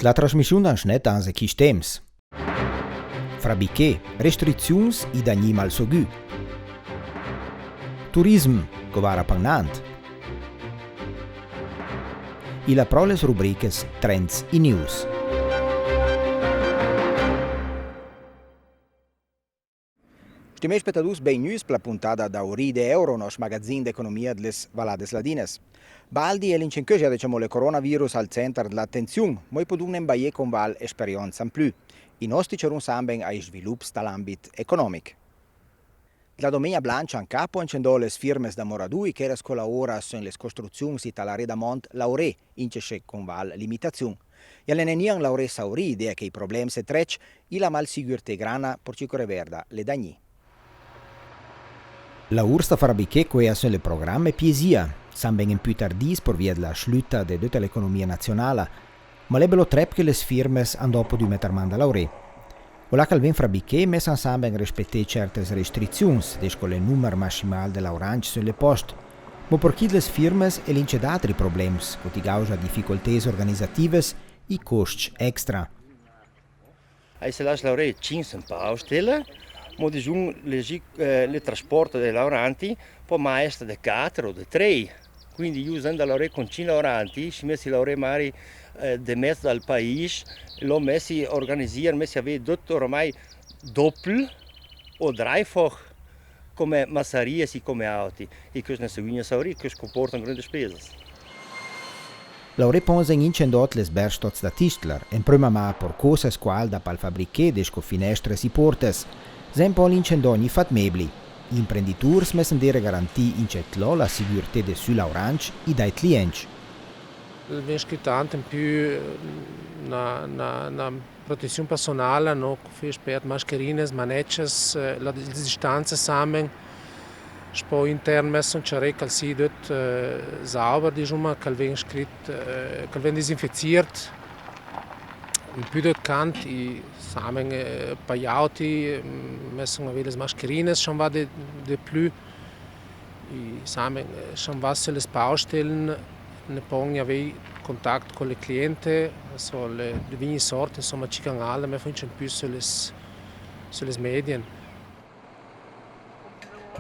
La trasmissione dan schnet anse chi stems. Fra biché, restriziuns I dagni mal sogù. Turism, govara pagnant. I la proles rubriches Trends I News. Stiamo aspettando ben news per la puntata da Ori de Euro, nos magazzin d'economia delle Valades Ladines. Baldi e l'incencosia diciamo le coronavirus al centro dell'attenzione, ma poi un imbaie con val esperienza in più. I nostri c'erano samben ai sviluppi dall'ambito economico. La domenica Blancia in capo accendò le firme da Moradui che era ora sono le costruzioni dalla Redamont Lauré, incesce con val limitazione. E all'enenian Lauré Sauri idea che I problemi se trec e la malsicurezza grana per cicore verda le dagni. La ursta farabiché che sono le programme piesia, samben in più tardis per via della slutta de tutta l'economia nazionale, ma lebelo trep che le firme andò dopo di metter manda Lauré. Ola calvin frabiché messa samben rispettare certe restrizioni, desco le numero massimale dell'orange sulle poste, ma per chi le firme e l'ince d'altri problemi, che ti causa difficoltà organizzative e costi extra. Se la Lauré 5 paustelle, ma diciamo le trasporto dei lavoranti può mai essere di 4 o di 3. Quindi usando la Lauré con 5 lavoranti, si messi Lauré magari di mezzo dal paese, lo messi organizzare, messi avere tutto ormai doppio o dreifach come massarie e come auti. E questo non si viene a saurire, questo comporta grandi spese. Lauré pensa in incendot les berstots da Tistler, in prima ma per cose squalda pal fabbriché desco finestre e portes, sempre l'incendò ogni fat mebli. Gli imprenditori messen dere garantì in cetlo la sicurezza de sull'orange e dai clienti. Viene scritto anche in più una protezione personale, no? Per mascherine, manecces, la distanza sammen. Poi intern messen c'è che si dort sauber, diciamo, che viene scritto, che viene disinfiziert. In più dort kant I sammen paiauti messen avere le mascherine, schon va de più. I sammen schon va sulle Baustellen. Ne poi avere contatto con le clienti, so le vigni sorte, insomma ci canale, ma faccio più sulle medie.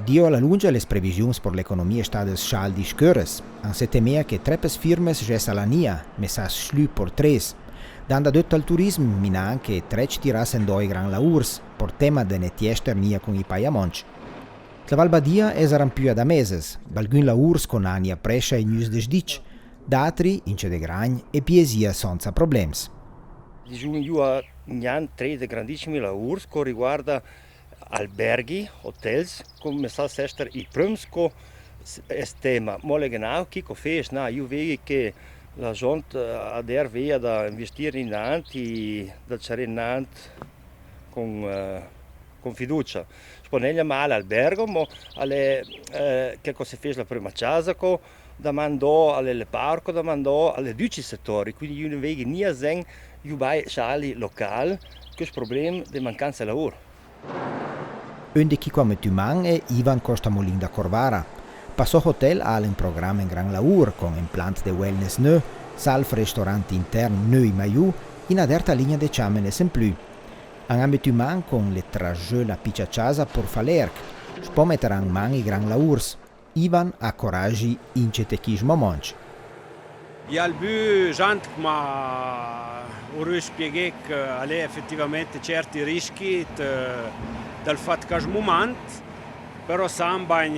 Dio alla lunga le previsioni per l'economia state scialdi scures, an settemia che treppes firmes gessa la nia, messa slu por tres, dando detto al turismo mina anche trec tirassen doi gran laurs, por tema de netiester nia con I paiamonci. La Valbadia esaran più da meses, balgun laurs con ania prescia e news de sdic, d'altri, ince de gragn e piesia senza problemi. Io ho 3 grandissimi lavori che riguarda alberghi, hotels, come sa essere I primi tema. Ma le genau che fes, na, io vedo che la gente adesso via da investire in Nanti, da c'è in Nanti con fiducia. Sponeglia male albergo, ma che cosa fes la prima casa da mandò alle parco, da mandò alle 12 settori, quindi io non vedo niente io vai sali locali, questo problema di mancanza di lavoro. Un di chi come Tuman è Ivan Costa Molin da Corvara. Passò hotel ha un programma in gran lavoro con implant de wellness neu, salf ristoranti interni neu in maiù, in aderta linea de ciamenes in più. An ambito Tuman con le trajeux la piccia casa por falerc, spo metteran man I gran lavors. Ivan ha coraggi in cetechismo monci. Ja il bu gente ma ora spieghe che alle effettivamente certi rischi dal fatto che al momento però samban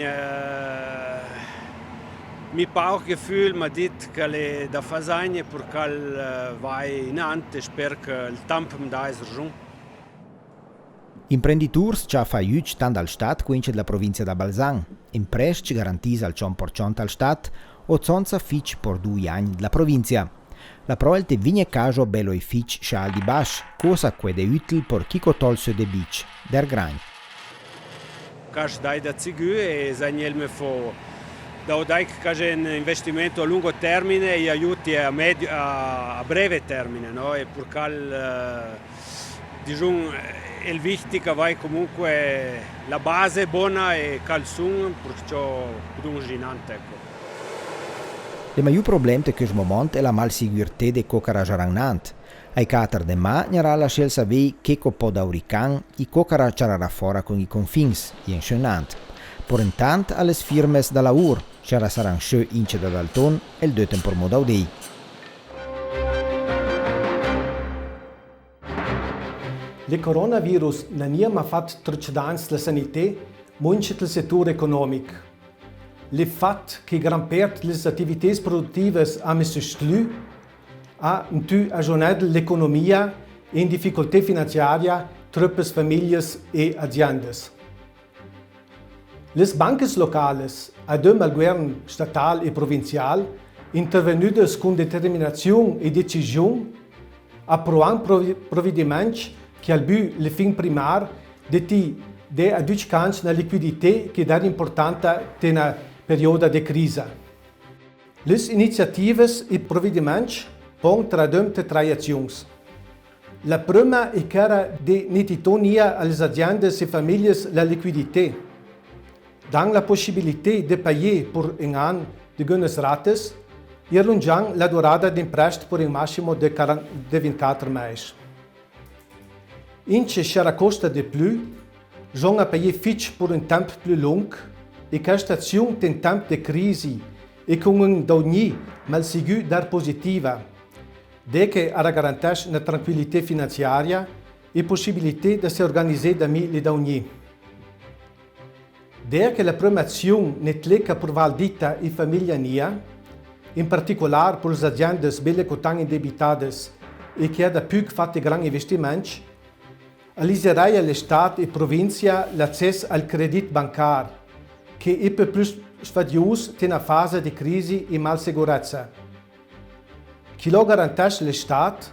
mi pare che gefühl ma dit che le da fasagne perché vai in ante spero che il tempo mi dà giù. Imprenditori già fa aiuto tanto al Stato quince della provincia da Balzan. In prest ci garantisce al 100% al Stato o zonza fitch per 2 anni della provincia. La proelte vigne caso bello I fitch scial di bash, cosa che è utile per chi tolse de beach, der gran. Cash dai da zigu e Daniel me fo da dai che un investimento a lungo termine e aiuti a breve termine, no? E perché diciamo è wichtig che vai comunque la base buona e calzun perciò un ginante ecco. Il maggior problema di questo momento è la malsicurezza dei coccarajaranant. Ai 4 de ma n'era la scelta vei che po d'aurican i cocara c'era fora con i confins, incenant. Por intant alle firmes dalla UR c'era saran schö ince da Dalton e il 2 tempor modaudei. Le coronavirus non ha fatto tracciare la sanità, molto il settore economico. Le fatto che gran parte delle attività produttive ha messo slu, ha aggiornato l'economia in difficoltà finanziaria troppe famiglie e aziende. Le banche locali, adem al governo statale e provinciale, intervenute con determinazione e decisione, approvando provvedimenti che al but le fin primar de adducans na liquidità che dà importante nella periodo di crisi. Le iniziative e provvedimenti pongono tradumte tre azioni. La prima è quella di netitonia alle aziende e famiglie la liquidità, dando la possibilità di pagare per un anno di gunes rates e allungando la durata di imprestito per un massimo di 24 mesi. Ince c'era costa di più, bisogna pagare fitch per un tempo più lungo e questa azione in tempo di crisi e con un dogni mal sicuro dar positiva, che garantisce una tranquillità finanziaria e possibilità di si organizzare da le dogni. Che la prima azione ne tlecca per valdita e famiglia nia, in particolare per le aziende belle cotan indebitate e che hanno più fatto grandi investimenti, aliserai alle Stato e provincia l'accesso al credito bancario, che è più sfadioso in una fase di crisi e malsicurezza. Chi lo garantisce lo Stato,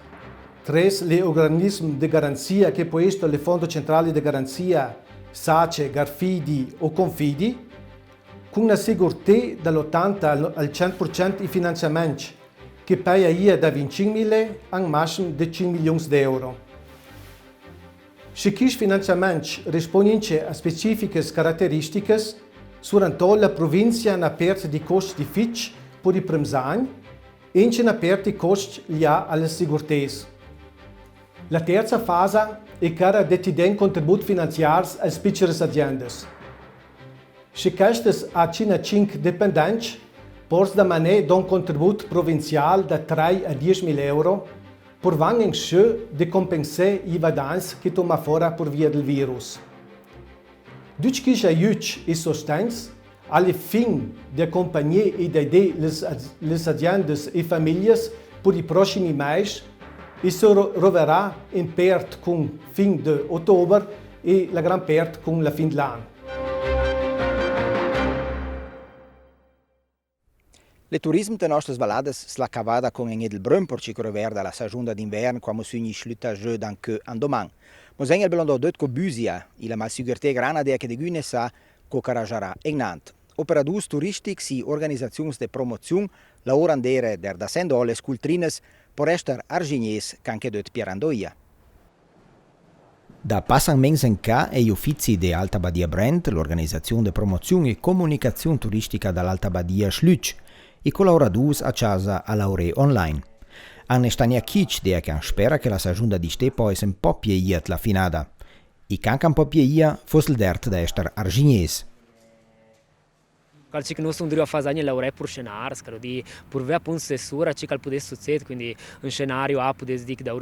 tres gli organismi di garanzia che può essere il Fondo Centrale di Garanzia, SACE, Garfidi o Confidi, con una sicurezza dall'80 al 100% di finanziamenti, che paga da 25.000 a un massimo di 5 milioni di euro. Se questi finanziamenti rispondono a specifiche caratteristiche, durante la provincia ha aperto di costi di fitch per i primi anni e ha aperto i costi alle sicurezze. La terza fase è quella di dare contributi finanziari alle piccole aziende. Se queste hanno 5 dipendenti, possono dare un contributo provinciale da 3 a 10.000 euro per vangen di compensare i guadagni che toma fuori per via del virus. Duc che aiuti e sostegno, alle fin di accompagnare e di aiutare le aziende e famiglie per i prossimi mesi e si troverà in parte con fin di ottobre e la gran parte con la fin dell'anno. Le turismo de nostras valades sla cavada con en Edelbrunn per cicro verda la stagione d'inverno quando sugni schluta jeu d'anche andoman. Moseng el belondo dot co Busia, la malsiguerté grana de che de güne sa co carajara en Nant. Operadus turistic si organizazions de promozion la orandere der da sendo alle scultrines por ester arginies canche dot Pierandoia. Da passan mens en ca e gli uffizi de Alta Badia Brand, l'organizzazione de promozione e comunicazione turistica dall'Alta Badia Schlüch, e collaboradus a casa a laure online. Anne Stania Kitsch der che spera che la stagione di ste poi un po' pieiet la finada. I canca un po' pieia fosse il dert da ester arginies. Calci che non sono a fare lavorare per scenari, di per avere appunto stessura ciò che può succedere, quindi un scenario A può dire che dà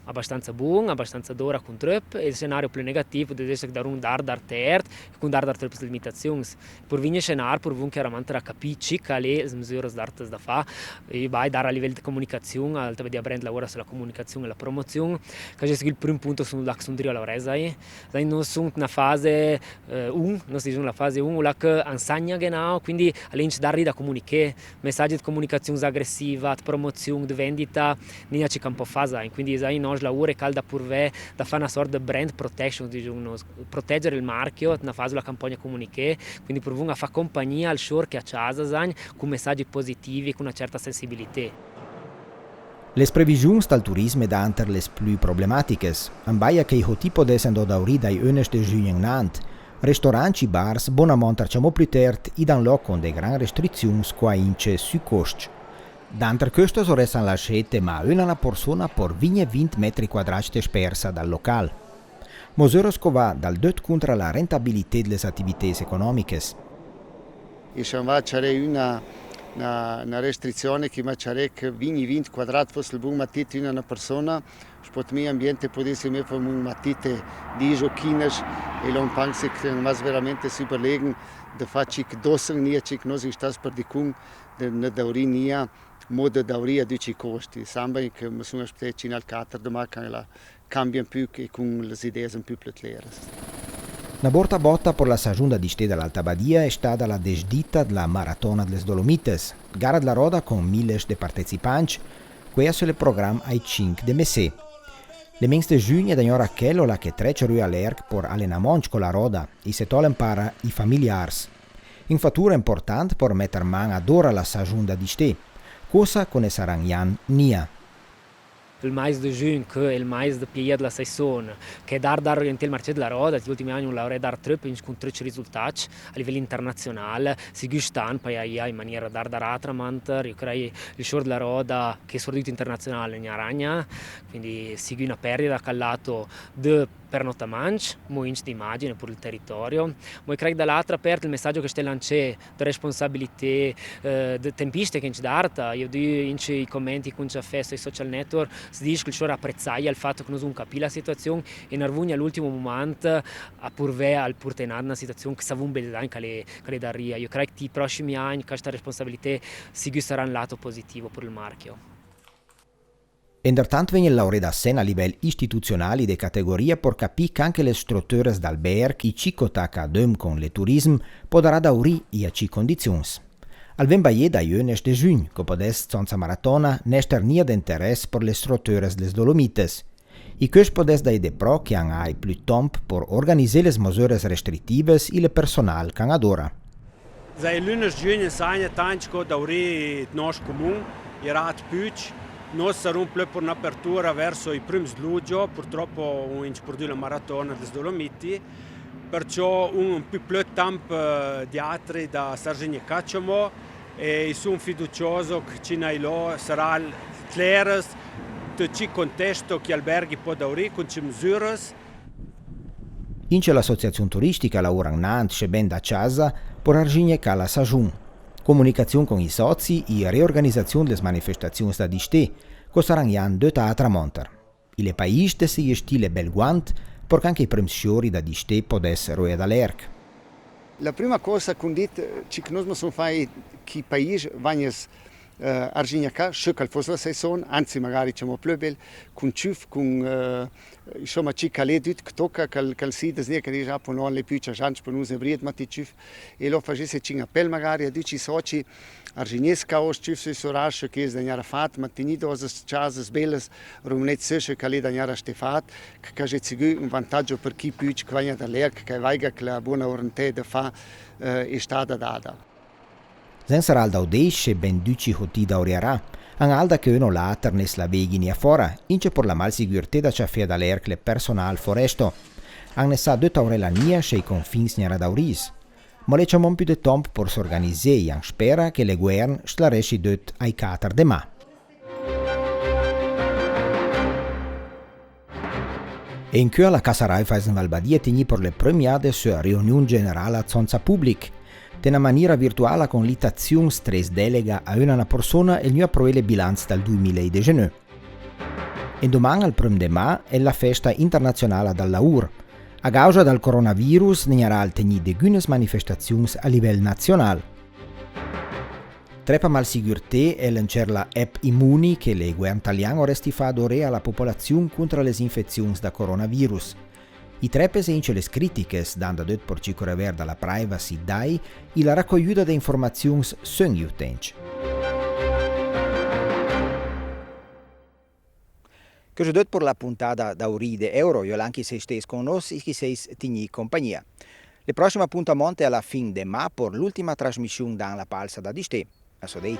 abbastanza buono, abbastanza d'ora con troppo, e il scenario più negativo può dire che dà un dar terzo, con dar troppe limitazioni. Per venire scenario, per venire chiaramente a capire ciò che le misure da fare, e vai dare a livello di comunicazione, Alta Badia Brand lavora sulla comunicazione e la promozione, che è il primo punto su cui sono a lavorare. Non sono una fase 1, non si una fase 1, la che insegna genau. Quindi all'inizio da da comunicare, messaggi di comunicazione aggressiva, di promozione, di vendita, non c'è campo fase. Quindi noi lavoriamo calda pure da fare una sorta di brand protection, proteggere il marchio, una fase la campagna comunicare, quindi provare a fare compagnia al shore che a casa con messaggi positivi, con una certa sensibilità. Le previsioni dal turismo da anter le più problematiche, ambaia che il tipo di essendo da ori dai 11 di giugno in Nant, ristoranti e bars bonamente facciamo più tardi e dan loc con delle grandi restrizioni qua ince sui costi. D'altre questo sono la scelta ma una persona per 20 metri quadrati dispersa dal locale. Misure che va dal dot contro la rentabilità delle attività economiche. E se c'è una restrizione che c'è che 20 quadrati fosse il buon matito in una persona, spot mio ambiente potesse essere un matito di giochines e non penso che non veramente si überlegen, da facci che dossen nie che non si sta per di cum da daurinia moda dauria di ci costi. Samba che mi sono aspettati in al cater da macchina cambiano più che con le idee un più chiare. La borta botta per la stagione di Ste dell'Alta Badia è stata la desdita della Maratona delle Dolomites, gara della roda con 1000 di partecipanti, questo è il programma ai 5 di mese. Le mens de giugno da ora quello la che trece lui all'ERC per allenamento con la roda e se tole impara i familiari. Un fattore importante per mettere mano ad ora la stagione di Ste, cosa con ne saranno nia. Il mais de giugno, che è il mais de pied della stagione, che è dar in tel marché della roda, negli ultimi anni l'avrei dar troppo con tre risultati a livello internazionale, si gustan poi in maniera dar atramanter, io credo il show della roda che è sortito internazionale in Aragna, quindi si una perdita callato de pernottamento, molto di immagine per il territorio, ma credo dall'altra parte il messaggio che sta lanciando di responsabilità, di tempistiche che ci data, io dico in commenti con ci festa sui social network, si dice che il show apprezzai il fatto che non capisce la situazione e Narvugna all'ultimo momento a purve al purtenare una situazione che savun bene che le daria. Io credo che i prossimi anni questa responsabilità sarà un lato positivo per il marchio. Intanto viene laureata a livello istituzionale di categoria per capire che anche le strutture d'alberghi e ci contacta con il turismo potranno dauri e a ci condizioni. Al vembaie da iones de giugno, che potesse senza maratona, n'ester nia d'interesse per le strutture delle Dolomites. E questo potesse dai de pro che hanno più tempo per organizzare le misure restrittive e il personale che hanno adora. Za lunes giugno sanja tančko dauri naš comune, je rad pič. Noi saremo per un'apertura verso i primi luglio, purtroppo in la maratona delle Dolomiti, perciò un più tempo di altri da Sargini Cacciamo e sono fiducioso che ci sarà chiaro il contesto che alberghi può dare con le misure. In l'associazione turistica lavora Nantes e ben da casa per arginare la stagione. Comunicazione con i soci e riorganizzazione delle manifestazioni da Ste, che saranno due a tramontar. Il paese si stile belguant, perché anche i primi sciori da Ste potessero essere all'ERC. La prima cosa che dit che noi sono fai che i paesi vanno arginaca, se che fosse la stagione, anzi magari c'è più bel, con ciuf, con insomma ci caledut che tocca che si desne che dice appunto non le più c'è chance per noi briet matti ciuf e lo facesse ci appel magari a dici soci arginesca o ciuf si sorasce che è da fat mattini doses chasas belles rumnet se che le da stefat che c'è un vantaggio per chi più che va da lerc che vaiga che la buona orientà da fa è stata data. Senza al daudesce ben duci hoti dauriarà, an alda che uno later ne slavegini a fora, ince per la malsicurtà da ciafia da l'erc le personal foresto. An ne sa due taurelania sei confins nera dauris. Ma le ciamon più de tempo per s'organizzare e an spera che le guerre sclaresci dut ai cater de ma. E in cui la Casa Raiffeisen Valbadia tigni per le premiate sua riunione generale a Zonza Public, in una maniera virtuale con l'itazione stress delega a una persona e il mio approvato bilancio dal 2019. E domani, al 1 maggio, è la festa internazionale del lavoro. A causa del coronavirus, ne sarà al tegni di alcune manifestazioni a livello nazionale. Trepa malsicurtà è lanciare la app Immuni che le governo italiano resti fa adorare alla popolazione contro le infezioni da coronavirus. I trepe se ince le critiche dando dot per ci correver dalla privacy dai e la raccogliuta di informazioni sono gli utenti. Questo dot per la puntata da Uride Euro, io anche se stessi con noi e che sei tigni compagnia. Le prossime appuntamento è alla fine di maggio per l'ultima trasmissione dalla Palsa da Ste. A sodei.